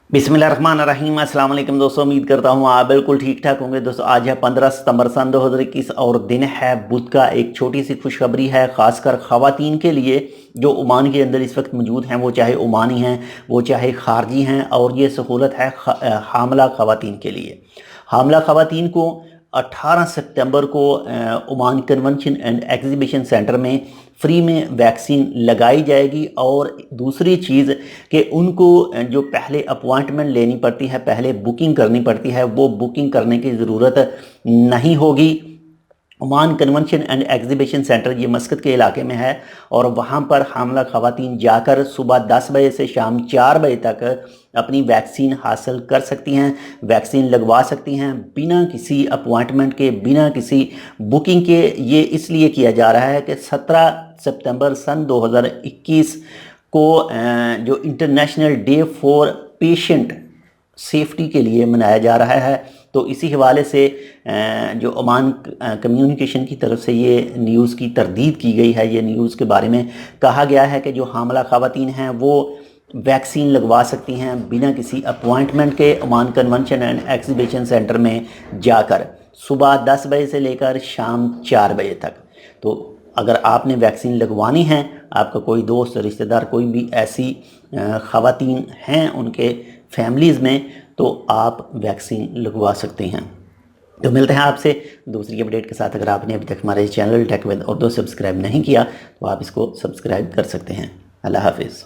बिस्मिल्लाहिर्रहमानिर्रहीम। अस्सलाम वालेकुम दोस्तों, उम्मीद करता हूँ आप बिल्कुल ठीक ठाक होंगे। दोस्तों आज है 15 सितंबर सन 2021 और दिन है बुध का। एक छोटी सी खुशखबरी है खासकर ख़वातीन के लिए जो ओमान के अंदर इस वक्त मौजूद हैं, वो चाहे ओमानी हैं वो चाहे खारजी हैं। और ये सहूलत है हामला ख़वातीन के लिए। हामला ख़वातीन को 18 सितंबर को Oman convention and exhibition centre में फ्री में वैक्सीन लगाई जाएगी। और दूसरी चीज़ कि उनको जो पहले अपॉइंटमेंट लेनी पड़ती है, पहले बुकिंग करनी पड़ती है, वो बुकिंग करने की ज़रूरत नहीं होगी। Oman convention and exhibition centre ये मस्कत के इलाके में है और वहाँ पर हामला ख़वातीन जाकर सुबह 10 बजे से शाम 4 बजे तक अपनी वैक्सीन हासिल कर सकती हैं, वैक्सीन लगवा सकती हैं बिना किसी अपॉइंटमेंट के, बिना किसी बुकिंग के। ये इसलिए किया जा रहा है कि 17 सितंबर सन 2021 को जो international day for patient safety के लिए मनाया जा रहा है। तो इसी हवाले से जो ओमान कम्युनिकेशन की तरफ से ये न्यूज़ की तरदीद की गई है। ये न्यूज़ के बारे में कहा गया है कि जो हामला ख़वातीन हैं वो वैक्सीन लगवा सकती हैं बिना किसी अपॉइंटमेंट के Oman convention and exhibition centre में जाकर सुबह 10 बजे से लेकर शाम 4 बजे तक। तो अगर आपने वैक्सीन लगवानी है, आपका कोई दोस्त रिश्तेदार कोई भी ऐसी ख़वातीन हैं उनके फैमिलीज़ में, तो आप वैक्सीन लगवा सकते हैं। तो मिलते हैं आपसे दूसरी अपडेट के साथ। अगर आपने अभी तक हमारे channel tech with Urdu subscribe नहीं किया तो आप इसको सब्सक्राइब कर सकते हैं। अल्लाह हाफिज़।